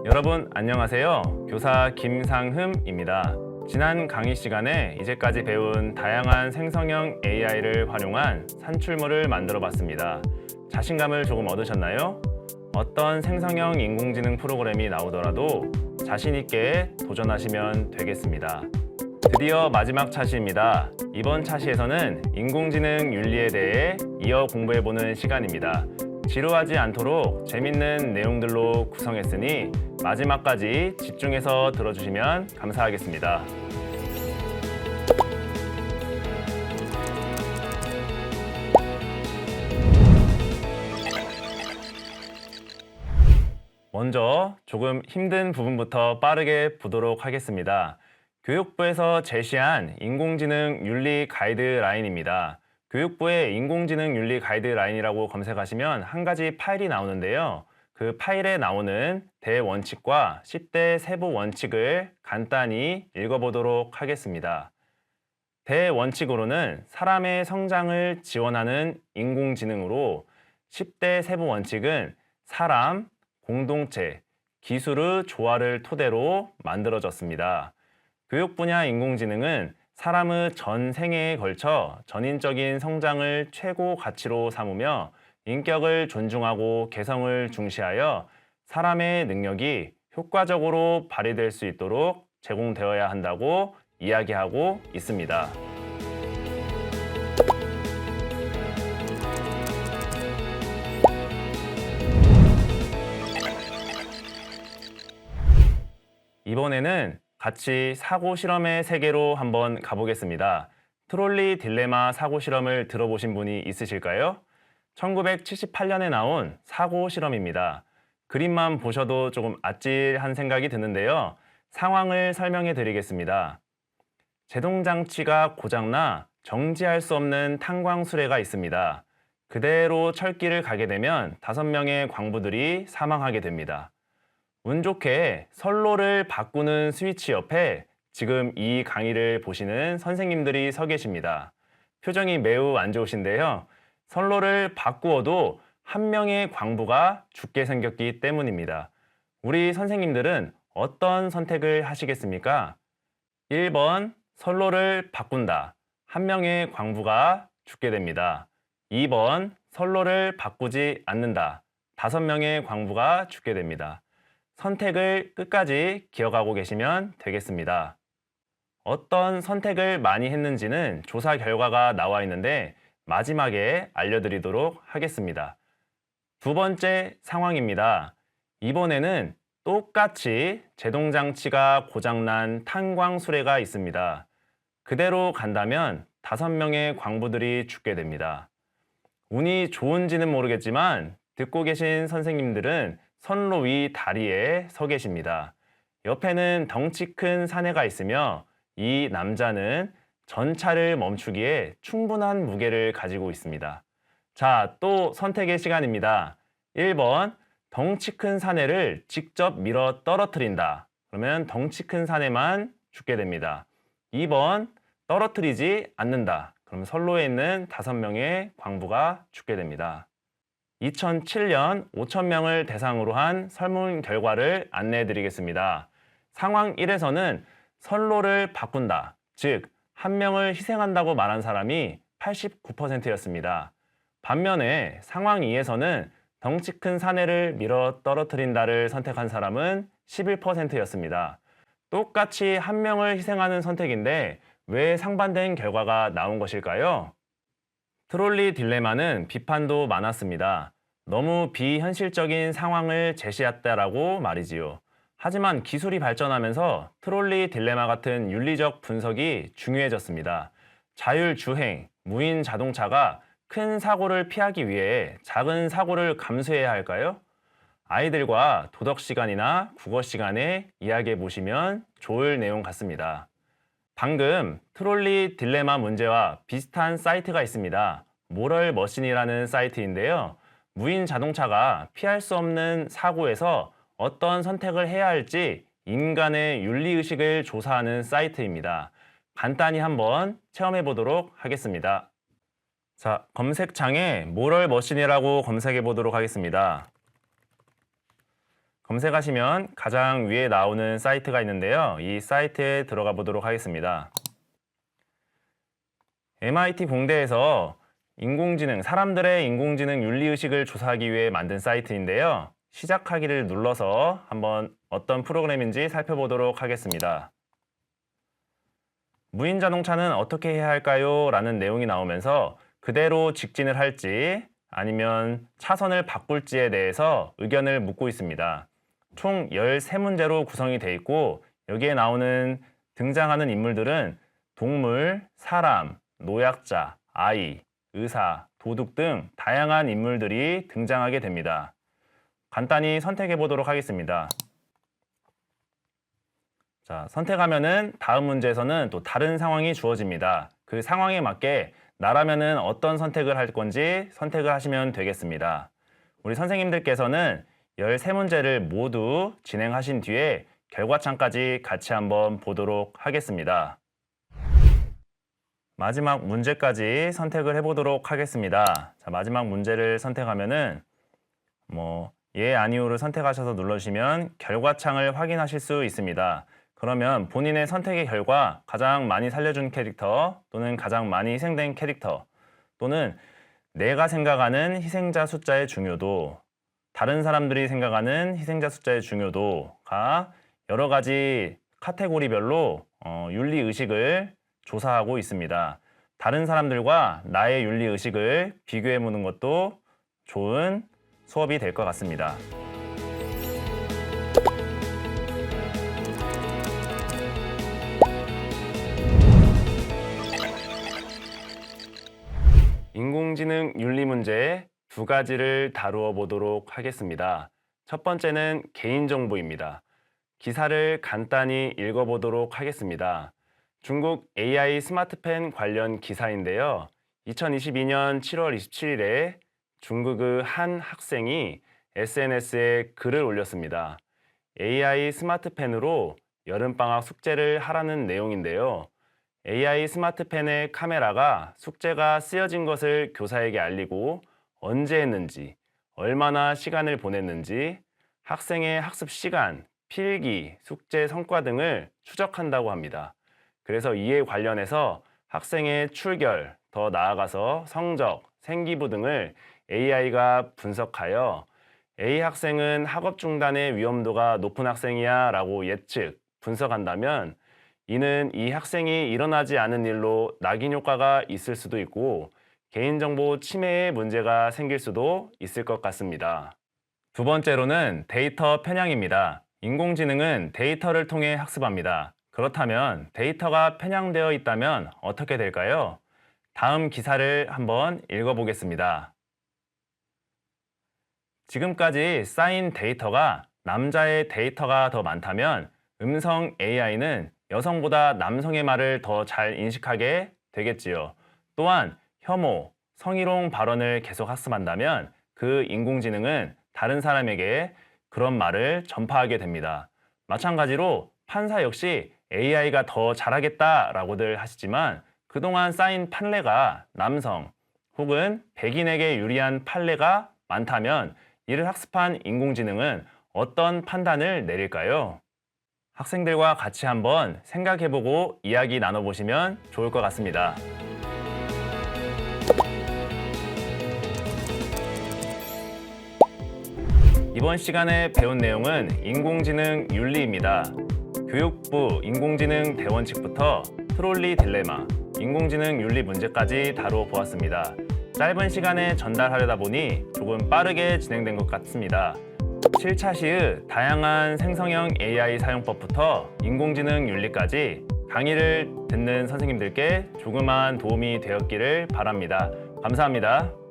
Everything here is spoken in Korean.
여러분 안녕하세요. 교사 김상흠입니다. 지난 강의 시간에 이제까지 배운 다양한 생성형 AI를 활용한 산출물을 만들어 봤습니다. 자신감을 조금 얻으셨나요? 어떤 생성형 인공지능 프로그램이 나오더라도 자신 있게 도전하시면 되겠습니다. 드디어 마지막 차시입니다. 이번 차시에서는 인공지능 윤리에 대해 이어 공부해보는 시간입니다. 지루하지 않도록 재밌는 내용들로 구성했으니 마지막까지 집중해서 들어주시면 감사하겠습니다. 먼저 조금 힘든 부분부터 빠르게 보도록 하겠습니다. 교육부에서 제시한 인공지능 윤리 가이드라인입니다. 교육부의 인공지능 윤리 가이드라인이라고 검색하시면 한 가지 파일이 나오는데요. 그 파일에 나오는 대원칙과 10대 세부 원칙을 간단히 읽어보도록 하겠습니다. 대원칙으로는 사람의 성장을 지원하는 인공지능으로 10대 세부 원칙은 사람, 공동체, 기술의 조화를 토대로 만들어졌습니다. 교육 분야 인공지능은 사람의 전 생애에 걸쳐 전인적인 성장을 최고 가치로 삼으며 인격을 존중하고 개성을 중시하여 사람의 능력이 효과적으로 발휘될 수 있도록 제공되어야 한다고 이야기하고 있습니다. 이번에는 같이 사고 실험의 세계로 한번 가보겠습니다. 트롤리 딜레마 사고 실험을 들어보신 분이 있으실까요? 1978년에 나온 사고 실험입니다. 그림만 보셔도 조금 아찔한 생각이 드는데요. 상황을 설명해 드리겠습니다. 제동장치가 고장나 정지할 수 없는 탄광수레가 있습니다. 그대로 철길을 가게 되면 5명의 광부들이 사망하게 됩니다. 운 좋게 선로를 바꾸는 스위치 옆에 지금 이 강의를 보시는 선생님들이 서 계십니다. 표정이 매우 안 좋으신데요. 선로를 바꾸어도 한 명의 광부가 죽게 생겼기 때문입니다. 우리 선생님들은 어떤 선택을 하시겠습니까? 1번 선로를 바꾼다. 한 명의 광부가 죽게 됩니다. 2번 선로를 바꾸지 않는다. 5명의 광부가 죽게 됩니다. 선택을 끝까지 기억하고 계시면 되겠습니다. 어떤 선택을 많이 했는지는 조사 결과가 나와 있는데 마지막에 알려드리도록 하겠습니다. 두 번째 상황입니다. 이번에는 똑같이 제동장치가 고장난 탄광수레가 있습니다. 그대로 간다면 5명의 광부들이 죽게 됩니다. 운이 좋은지는 모르겠지만 듣고 계신 선생님들은 선로 위 다리에 서 계십니다. 옆에는 덩치 큰 사내가 있으며 이 남자는 전차를 멈추기에 충분한 무게를 가지고 있습니다. 자, 또 선택의 시간입니다. 1번, 덩치 큰 사내를 직접 밀어 떨어뜨린다. 그러면 덩치 큰 사내만 죽게 됩니다. 2번, 떨어뜨리지 않는다. 그럼 선로에 있는 5명의 광부가 죽게 됩니다. 2007년 5,000명을 대상으로 한 설문 결과를 안내해 드리겠습니다. 상황 1에서는 선로를 바꾼다, 즉 한 명을 희생한다고 말한 사람이 89%였습니다. 반면에 상황 2에서는 덩치 큰 사내를 밀어 떨어뜨린다를 선택한 사람은 11%였습니다. 똑같이 한 명을 희생하는 선택인데 왜 상반된 결과가 나온 것일까요? 트롤리 딜레마는 비판도 많았습니다. 너무 비현실적인 상황을 제시했다라고 말이지요. 하지만 기술이 발전하면서 트롤리 딜레마 같은 윤리적 분석이 중요해졌습니다. 자율주행, 무인 자동차가 큰 사고를 피하기 위해 작은 사고를 감수해야 할까요? 아이들과 도덕 시간이나 국어 시간에 이야기해 보시면 좋을 내용 같습니다. 방금 트롤리 딜레마 문제와 비슷한 사이트가 있습니다. 모럴 머신이라는 사이트인데요. 무인 자동차가 피할 수 없는 사고에서 어떤 선택을 해야 할지 인간의 윤리의식을 조사하는 사이트입니다. 간단히 한번 체험해 보도록 하겠습니다. 자, 검색창에 모럴 머신이라고 검색해 보도록 하겠습니다. 검색하시면 가장 위에 나오는 사이트가 있는데요. 이 사이트에 들어가 보도록 하겠습니다. MIT 공대에서 사람들의 인공지능 윤리의식을 조사하기 위해 만든 사이트인데요. 시작하기를 눌러서 한번 어떤 프로그램인지 살펴보도록 하겠습니다. 무인 자동차는 어떻게 해야 할까요? 라는 내용이 나오면서 그대로 직진을 할지 아니면 차선을 바꿀지에 대해서 의견을 묻고 있습니다. 총 13문제로 구성이 되어 있고 여기에 등장하는 인물들은 동물, 사람, 노약자, 아이, 의사, 도둑 등 다양한 인물들이 등장하게 됩니다. 간단히 선택해 보도록 하겠습니다. 자, 선택하면은 다음 문제에서는 또 다른 상황이 주어집니다. 그 상황에 맞게 나라면은 어떤 선택을 할 건지 선택을 하시면 되겠습니다. 우리 선생님들께서는 13문제를 모두 진행하신 뒤에 결과창까지 같이 한번 보도록 하겠습니다. 마지막 문제까지 선택을 해보도록 하겠습니다. 자, 마지막 문제를 선택하면은 예, 아니오를 선택하셔서 눌러주시면 결과창을 확인하실 수 있습니다. 그러면 본인의 선택의 결과 가장 많이 살려준 캐릭터 또는 가장 많이 희생된 캐릭터 또는 내가 생각하는 희생자 숫자의 중요도, 다른 사람들이 생각하는 희생자 숫자의 중요도가 여러 가지 카테고리별로 윤리의식을 조사하고 있습니다. 다른 사람들과 나의 윤리의식을 비교해 보는 것도 좋은 수업이 될 것 같습니다. 인공지능 윤리 문제 두 가지를 다루어 보도록 하겠습니다. 첫 번째는 개인정보입니다. 기사를 간단히 읽어보도록 하겠습니다. 중국 AI 스마트펜 관련 기사인데요. 2022년 7월 27일에 중국의 한 학생이 SNS에 글을 올렸습니다. AI 스마트펜으로 여름방학 숙제를 하라는 내용인데요. AI 스마트펜의 카메라가 숙제가 쓰여진 것을 교사에게 알리고 언제 했는지, 얼마나 시간을 보냈는지, 학생의 학습 시간, 필기, 숙제 성과 등을 추적한다고 합니다. 그래서 이에 관련해서 학생의 출결, 더 나아가서 성적, 생기부 등을 AI가 분석하여 A 학생은 학업 중단의 위험도가 높은 학생이야 라고 예측, 분석한다면 이는 이 학생이 일어나지 않은 일로 낙인 효과가 있을 수도 있고 개인정보 침해의 문제가 생길 수도 있을 것 같습니다. 두 번째로는 데이터 편향입니다. 인공지능은 데이터를 통해 학습합니다. 그렇다면 데이터가 편향되어 있다면 어떻게 될까요? 다음 기사를 한번 읽어보겠습니다. 지금까지 쌓인 데이터가 남자의 데이터가 더 많다면 음성 AI는 여성보다 남성의 말을 더 잘 인식하게 되겠지요. 또한 혐오, 성희롱 발언을 계속 학습한다면 그 인공지능은 다른 사람에게 그런 말을 전파하게 됩니다. 마찬가지로 판사 역시 AI가 더 잘하겠다라고들 하시지만 그동안 쌓인 판례가 남성 혹은 백인에게 유리한 판례가 많다면 이를 학습한 인공지능은 어떤 판단을 내릴까요? 학생들과 같이 한번 생각해보고 이야기 나눠보시면 좋을 것 같습니다. 이번 시간에 배운 내용은 인공지능 윤리입니다. 교육부 인공지능 대원 측부터 트롤리 딜레마, 인공지능 윤리 문제까지 다루어 보았습니다. 짧은 시간에 전달하려다 보니 조금 빠르게 진행된 것 같습니다. 7차 시의 다양한 생성형 AI 사용법부터 인공지능 윤리까지 강의를 듣는 선생님들께 조그마한 도움이 되었기를 바랍니다. 감사합니다.